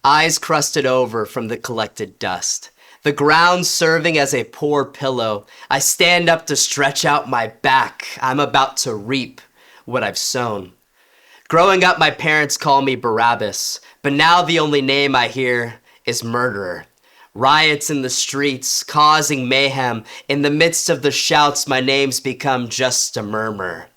eyes crusted over from the collected dust. The ground serving as a poor pillow. I stand up to stretch out my back. I'm about to reap what I've sown. Growing up, my parents call me Barabbas, but now the only name I hear is murderer. Riots in the streets, causing mayhem. In the midst of the shouts, my name's become just a murmur.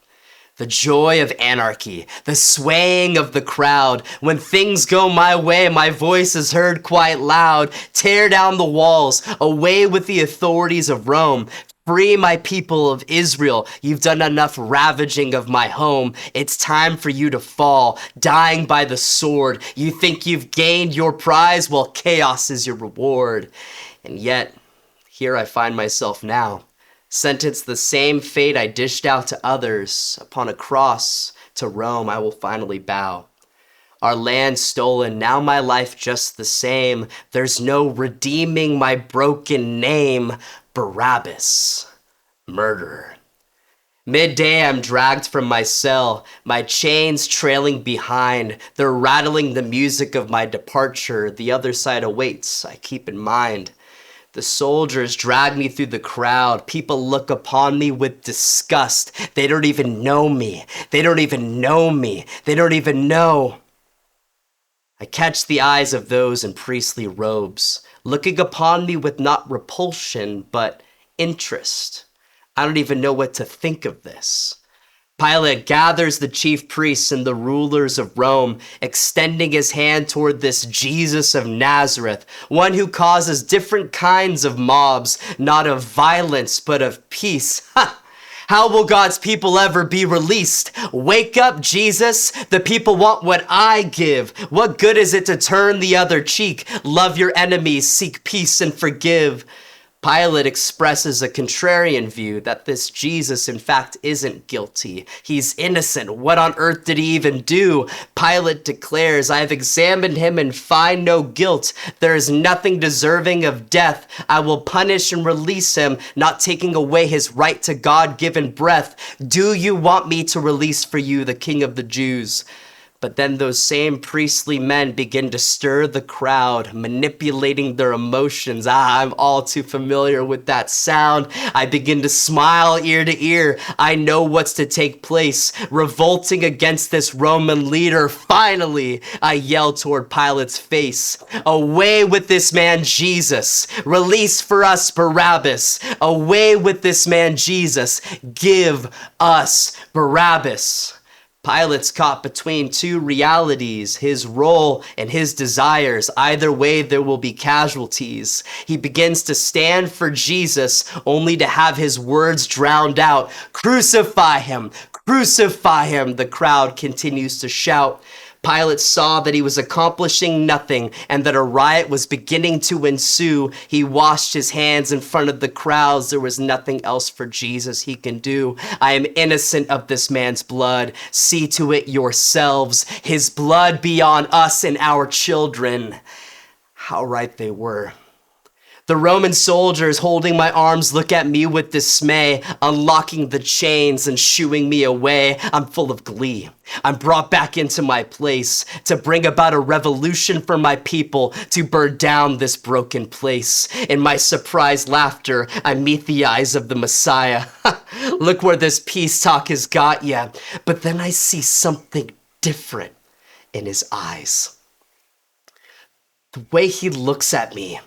The joy of anarchy, the swaying of the crowd. When things go my way, my voice is heard quite loud. Tear down the walls, away with the authorities of Rome. Free my people of Israel. You've done enough ravaging of my home. It's time for you to fall, dying by the sword. You think you've gained your prize? Well, chaos is your reward. And yet, here I find myself now, sentenced the same fate I dished out to others. Upon a cross to Rome I will finally bow. Our land stolen, now my life just the same. There's no redeeming my broken name. Barabbas, murderer. Midday I'm dragged from my cell, my chains trailing behind. They're rattling the music of my departure. The other side awaits, I keep in mind. The soldiers drag me through the crowd. People look upon me with disgust. They don't even know me. They don't even know me. They don't even know. I catch the eyes of those in priestly robes, looking upon me with not repulsion, but interest. I don't even know what to think of this. Pilate gathers the chief priests and the rulers of Rome, extending his hand toward this Jesus of Nazareth, one who causes different kinds of mobs, not of violence, but of peace. Ha! How will God's people ever be released? Wake up, Jesus. The people want what I give. What good is it to turn the other cheek? Love your enemies, seek peace and forgive. Pilate expresses a contrarian view that this Jesus, in fact, isn't guilty. He's innocent. What on earth did he even do? Pilate declares, I have examined him and find no guilt. There is nothing deserving of death. I will punish and release him, not taking away his right to God-given breath. Do you want me to release for you the King of the Jews? But then those same priestly men begin to stir the crowd, manipulating their emotions. I'm all too familiar with that sound. I begin to smile ear to ear. I know what's to take place. Revolting against this Roman leader, finally, I yell toward Pilate's face. Away with this man, Jesus. Release for us, Barabbas. Away with this man, Jesus. Give us Barabbas. Pilate's caught between two realities, his role and his desires. Either way, there will be casualties. He begins to stand for Jesus, only to have his words drowned out. Crucify him! Crucify him! The crowd continues to shout. Pilate saw that he was accomplishing nothing and that a riot was beginning to ensue. He washed his hands in front of the crowds. There was nothing else for Jesus he can do. I am innocent of this man's blood. See to it yourselves. His blood be on us and our children. How right they were. The Roman soldiers holding my arms look at me with dismay, unlocking the chains and shooing me away. I'm full of glee. I'm brought back into my place to bring about a revolution for my people, to burn down this broken place. In my surprised laughter, I meet the eyes of the Messiah. Look where this peace talk has got ya. But then I see something different in his eyes. The way he looks at me,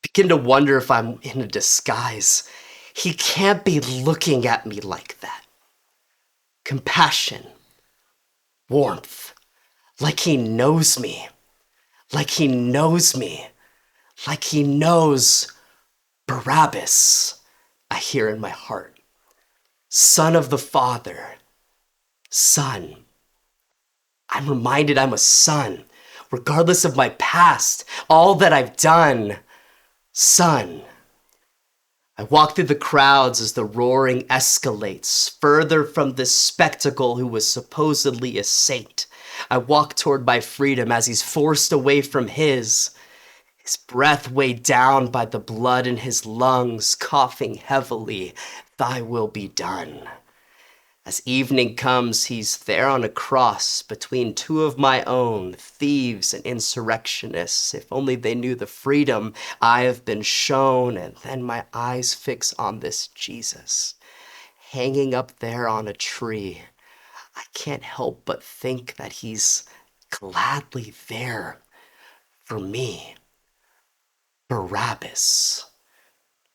begin to wonder if I'm in a disguise. He can't be looking at me like that. Compassion, warmth, like he knows me, like he knows me, like he knows Barabbas, I hear in my heart. Son of the Father, son. I'm reminded I'm a son, regardless of my past, all that I've done. Son. I walk through the crowds as the roaring escalates, further from this spectacle who was supposedly a saint. I walk toward my freedom as he's forced away from his breath weighed down by the blood in his lungs, coughing heavily, thy will be done. As evening comes, he's there on a cross between two of my own, thieves and insurrectionists. If only they knew the freedom I have been shown, and then my eyes fix on this Jesus, hanging up there on a tree. I can't help but think that he's gladly there for me, Barabbas,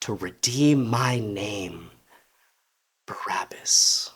to redeem my name, Barabbas.